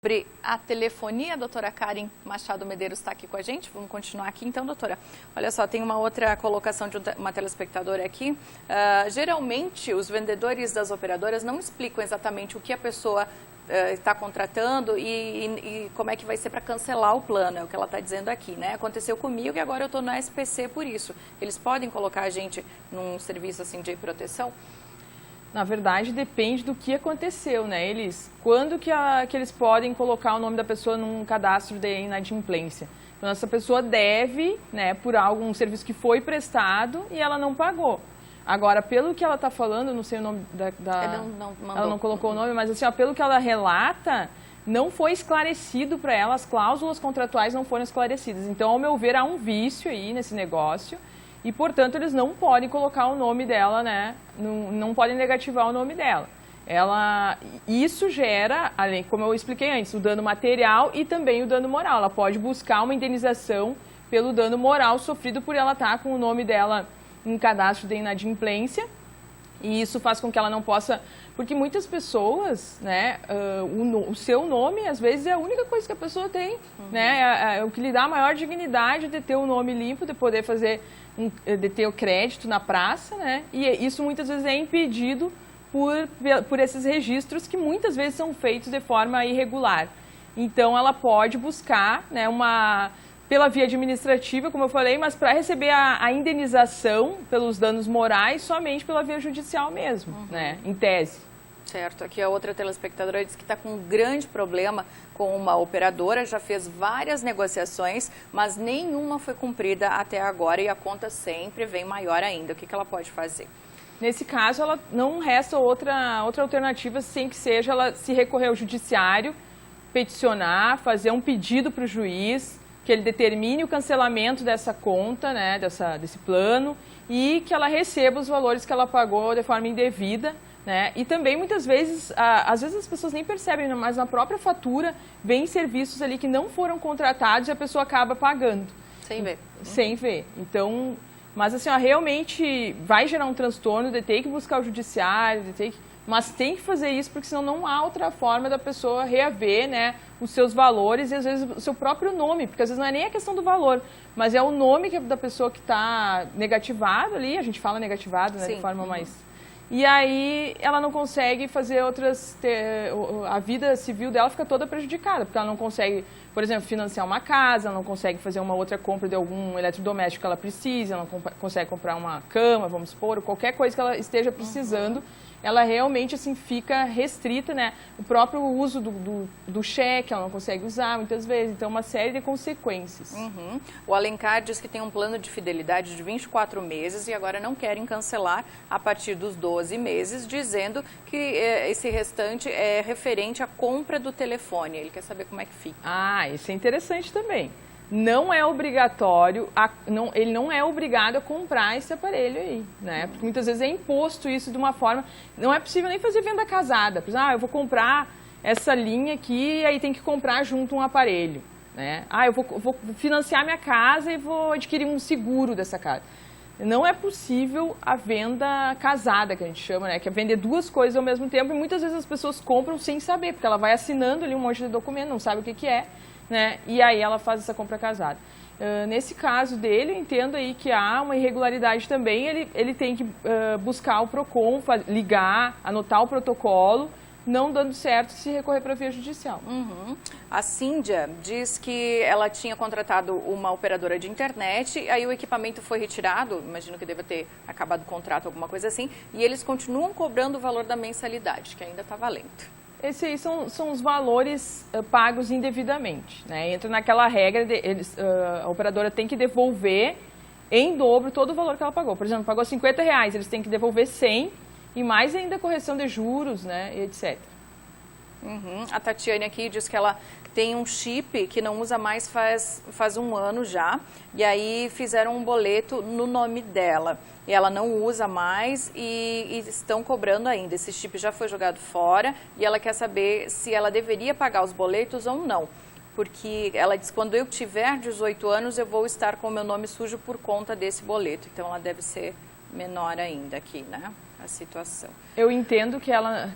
sobre a telefonia. A doutora Karen Machado Medeiros está aqui com a gente. Vamos continuar aqui então, doutora. Olha só, tem uma outra colocação de uma telespectadora aqui. Geralmente, os vendedores das operadoras não explicam exatamente o que a pessoa está contratando e como é que vai ser para cancelar o plano, é o que ela está dizendo aqui, né? Aconteceu comigo e agora eu estou na SPC por isso. Eles podem colocar a gente num serviço assim de proteção? Na verdade, depende do que aconteceu, né? Quando que eles podem colocar o nome da pessoa num cadastro de inadimplência? Então, essa pessoa deve, né, por algum serviço que foi prestado e ela não pagou. Agora, pelo que ela está falando, não sei o nome ela não colocou o nome, mas assim, ó, pelo que ela relata, não foi esclarecido para ela, as cláusulas contratuais não foram esclarecidas. Então, ao meu ver, há um vício aí nesse negócio. E, portanto, eles não podem colocar o nome dela, né? Não podem negativar o nome dela. Isso gera, além, como eu expliquei antes, o dano material e também o dano moral. Ela pode buscar uma indenização pelo dano moral sofrido por ela estar com o nome dela em cadastro de inadimplência. E isso faz com que ela não possa... Porque muitas pessoas, né, o seu nome, às vezes, é a única coisa que a pessoa tem, né? É o que lhe dá a maior dignidade de ter o nome limpo, de poder fazer, de ter o crédito na praça, né? E isso muitas vezes é impedido por esses registros que muitas vezes são feitos de forma irregular. Então, ela pode buscar, né, pela via administrativa, como eu falei, mas para receber a indenização pelos danos morais somente pela via judicial mesmo, né, em tese. Certo, aqui a outra telespectadora diz que está com um grande problema com uma operadora, já fez várias negociações, mas nenhuma foi cumprida até agora e a conta sempre vem maior ainda. O que ela pode fazer? Nesse caso, ela não resta outra alternativa sem que seja ela se recorrer ao judiciário, peticionar, fazer um pedido para o juiz, que ele determine o cancelamento dessa conta, né, desse plano, e que ela receba os valores que ela pagou de forma indevida, né? E também, muitas vezes, às vezes as pessoas nem percebem, mas na própria fatura vem serviços ali que não foram contratados e a pessoa acaba pagando. Sem ver. Sem ver. Então, mas assim, ó, realmente vai gerar um transtorno de ter que buscar o judiciário, mas tem que fazer isso, porque senão não há outra forma da pessoa reaver, né, os seus valores e às vezes o seu próprio nome, porque às vezes não é nem a questão do valor, mas é o nome da pessoa que está negativado ali, a gente fala negativado, né, de forma mais... E aí ela não consegue fazer a vida civil dela fica toda prejudicada, porque ela não consegue, por exemplo, financiar uma casa, ela não consegue fazer uma outra compra de algum eletrodoméstico que ela precise, ela não consegue comprar uma cama, vamos supor, ou qualquer coisa que ela esteja precisando. Ela realmente assim fica restrita, né? O próprio uso do cheque ela não consegue usar muitas vezes, então uma série de consequências. O Alencar diz que tem um plano de fidelidade de 24 meses e agora não querem cancelar a partir dos 12 meses, dizendo que esse restante é referente à compra do telefone. Ele quer saber como é que fica. Isso é interessante também. Não é obrigatório, ele não é obrigado a comprar esse aparelho aí, né? Porque muitas vezes é imposto isso de uma forma, não é possível nem fazer venda casada. Por exemplo, eu vou comprar essa linha aqui e aí tem que comprar junto um aparelho, né? Eu vou financiar minha casa e vou adquirir um seguro dessa casa. Não é possível a venda casada, que a gente chama, né? Que é vender duas coisas ao mesmo tempo e muitas vezes as pessoas compram sem saber, porque ela vai assinando ali um monte de documento, não sabe o que é. Né? E aí ela faz essa compra casada. Nesse caso dele, eu entendo aí que há uma irregularidade também, ele tem que buscar o PROCON, ligar, anotar o protocolo, não dando certo se recorrer para a via judicial. A Cíndia diz que ela tinha contratado uma operadora de internet, aí o equipamento foi retirado, imagino que deva ter acabado o contrato, alguma coisa assim, e eles continuam cobrando o valor da mensalidade, que ainda está valendo. Esses aí são os valores pagos indevidamente, né? Entra naquela regra, a operadora tem que devolver em dobro todo o valor que ela pagou. Por exemplo, pagou R$50, eles têm que devolver 100 e mais ainda correção de juros, né, e etc. A Tatiane aqui diz que ela tem um chip que não usa mais faz um ano já, e aí fizeram um boleto no nome dela. E ela não usa mais e estão cobrando ainda. Esse chip já foi jogado fora e ela quer saber se ela deveria pagar os boletos ou não. Porque ela diz que quando eu tiver 18 anos eu vou estar com o meu nome sujo por conta desse boleto. Então ela deve ser menor ainda aqui, né? a situação. Eu entendo que ela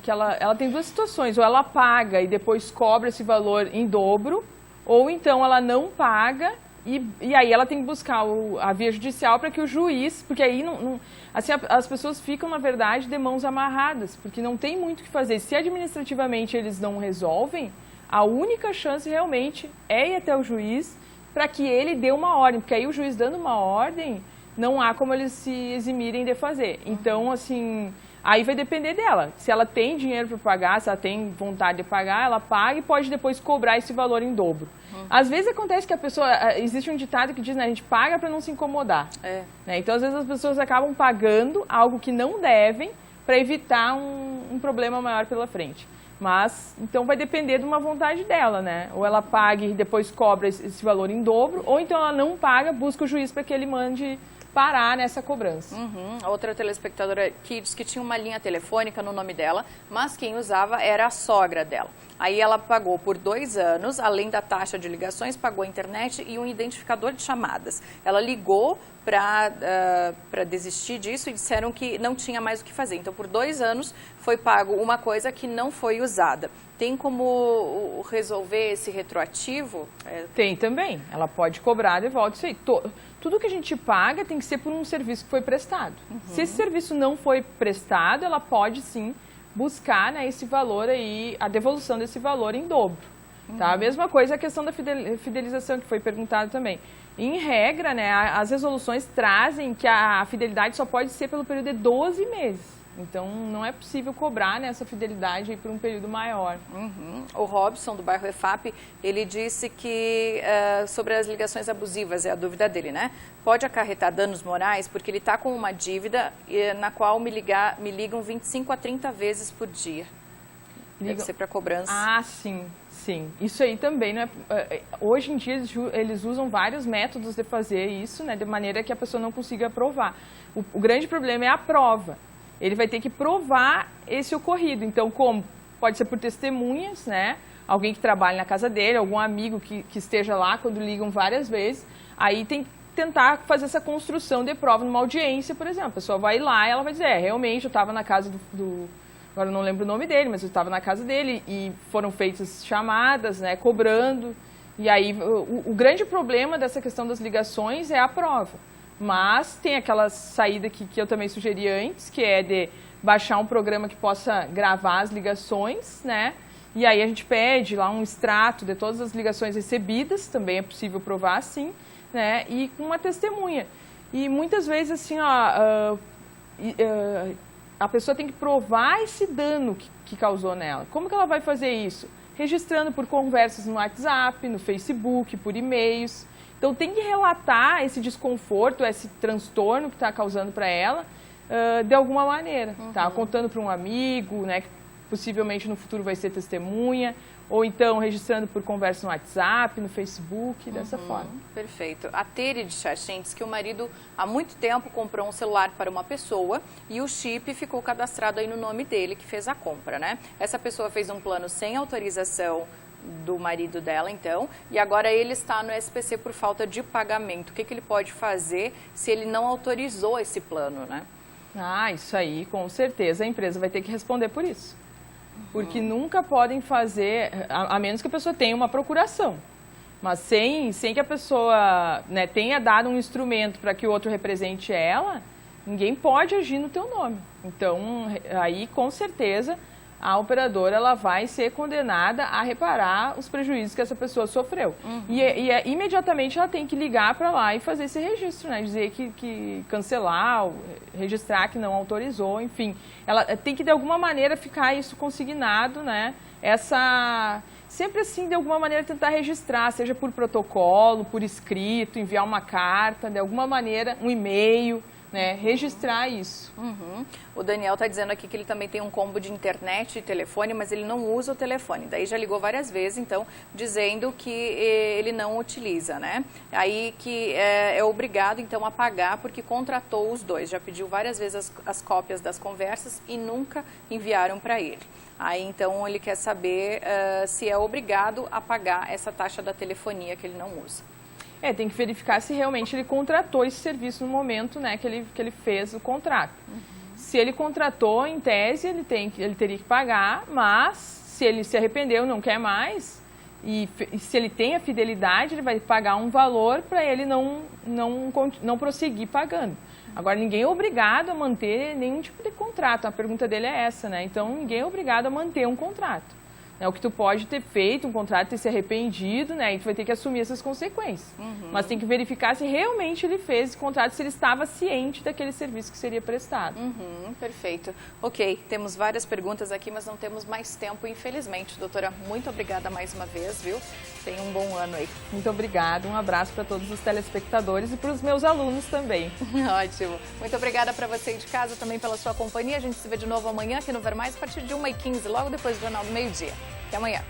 tem duas situações, ou ela paga e depois cobra esse valor em dobro, ou então ela não paga e aí ela tem que buscar a via judicial para que o juiz, porque aí assim, as pessoas ficam, na verdade, de mãos amarradas, porque não tem muito o que fazer. Se administrativamente eles não resolvem, a única chance realmente é ir até o juiz para que ele dê uma ordem, porque aí o juiz dando uma ordem, não há como eles se eximirem de fazer. Então, assim, aí vai depender dela. Se ela tem dinheiro para pagar, se ela tem vontade de pagar, ela paga e pode depois cobrar esse valor em dobro. Às vezes acontece que a pessoa, existe um ditado que diz, né, a gente paga para não se incomodar. Né? Então, às vezes as pessoas acabam pagando algo que não devem para evitar um problema maior pela frente. Mas, então vai depender de uma vontade dela, né? Ou ela paga e depois cobra esse valor em dobro, ou então ela não paga, busca o juiz para que ele mande parar nessa cobrança. Outra telespectadora que diz que tinha uma linha telefônica no nome dela, mas quem usava era a sogra dela. Aí ela pagou por 2 anos, além da taxa de ligações, pagou a internet e um identificador de chamadas. Ela ligou para desistir disso e disseram que não tinha mais o que fazer. Então, por 2 anos, foi pago uma coisa que não foi usada. Tem como resolver esse retroativo? Tem também. Ela pode cobrar de volta isso aí. Tudo que a gente paga tem que ser por um serviço que foi prestado. Se esse serviço não foi prestado, ela pode sim buscar, né, esse valor aí, a devolução desse valor em dobro. Tá? A mesma coisa a questão da fidelização que foi perguntado também. Em regra, né, as resoluções trazem que a fidelidade só pode ser pelo período de 12 meses. Então, não é possível cobrar, né, essa fidelidade aí por um período maior. O Robson, do bairro EFAP, ele disse que sobre as ligações abusivas, é a dúvida dele, né? Pode acarretar danos morais, porque ele está com uma dívida na qual me ligam 25 a 30 vezes por dia. Deve ser para cobrança. Ah, sim, sim. Isso aí também, né? Hoje em dia eles usam vários métodos de fazer isso, né, de maneira que a pessoa não consiga provar. O grande problema é a prova. Ele vai ter que provar esse ocorrido. Então, como? Pode ser por testemunhas, né? Alguém que trabalha na casa dele, algum amigo que esteja lá quando ligam várias vezes. Aí tem que tentar fazer essa construção de prova numa audiência, por exemplo. A pessoa vai lá e ela vai dizer, realmente eu estava na casa agora eu não lembro o nome dele, mas eu estava na casa dele e foram feitas chamadas, né, cobrando. E aí o grande problema dessa questão das ligações é a prova. Mas tem aquela saída que eu também sugeri antes, que é de baixar um programa que possa gravar as ligações, né? E aí a gente pede lá um extrato de todas as ligações recebidas, também é possível provar assim, né? E com uma testemunha. E muitas vezes, assim, ó, a pessoa tem que provar esse dano que causou nela. Como que ela vai fazer isso? Registrando por conversas no WhatsApp, no Facebook, por e-mails. Então, tem que relatar esse desconforto, esse transtorno que está causando para ela, de alguma maneira. Tá? Contando para um amigo, né, que possivelmente no futuro vai ser testemunha, ou então registrando por conversa no WhatsApp, no Facebook, dessa forma. Perfeito. A Tere de Xaxim diz que o marido há muito tempo comprou um celular para uma pessoa e o chip ficou cadastrado aí no nome dele, que fez a compra, né? Essa pessoa fez um plano sem autorização do marido dela, então, e agora ele está no SPC por falta de pagamento. O que ele pode fazer se ele não autorizou esse plano, né? Ah, isso aí, com certeza a empresa vai ter que responder por isso. Porque nunca podem fazer, a menos que a pessoa tenha uma procuração. Mas sem que a pessoa, né, tenha dado um instrumento para que o outro represente ela, ninguém pode agir no teu nome. Então, aí, com certeza, a operadora ela vai ser condenada a reparar os prejuízos que essa pessoa sofreu. E imediatamente ela tem que ligar para lá e fazer esse registro, né? Dizer que cancelar, registrar que não autorizou, enfim. Ela tem que, de alguma maneira, ficar isso consignado, né? Sempre assim, de alguma maneira, tentar registrar, seja por protocolo, por escrito, enviar uma carta, de alguma maneira, um e-mail, né, registrar isso. O Daniel está dizendo aqui que ele também tem um combo de internet e telefone, mas ele não usa o telefone. Daí já ligou várias vezes, então, dizendo que ele não utiliza, né? Aí que é obrigado, então, a pagar porque contratou os dois. Já pediu várias vezes as cópias das conversas e nunca enviaram para ele. Aí, então, ele quer saber se é obrigado a pagar essa taxa da telefonia que ele não usa. Tem que verificar se realmente ele contratou esse serviço no momento, né, que ele fez o contrato. se ele contratou, em tese, ele teria que pagar, mas se ele se arrependeu, não quer mais, e se ele tem a fidelidade, ele vai pagar um valor para ele não prosseguir pagando. Agora, ninguém é obrigado a manter nenhum tipo de contrato. A pergunta dele é essa, né? Então, ninguém é obrigado a manter um contrato. O que tu pode ter feito, um contrato, ter se arrependido, né? E tu vai ter que assumir essas consequências. Mas tem que verificar se realmente ele fez esse contrato, se ele estava ciente daquele serviço que seria prestado. Perfeito. Ok, temos várias perguntas aqui, mas não temos mais tempo, infelizmente. Doutora, muito obrigada mais uma vez, viu? Tenha um bom ano aí. Muito obrigada, um abraço para todos os telespectadores e para os meus alunos também. Ótimo. Muito obrigada para você de casa também pela sua companhia. A gente se vê de novo amanhã aqui no Ver Mais, a partir de 1h15, logo depois do Jornal do Meio-Dia. Até amanhã.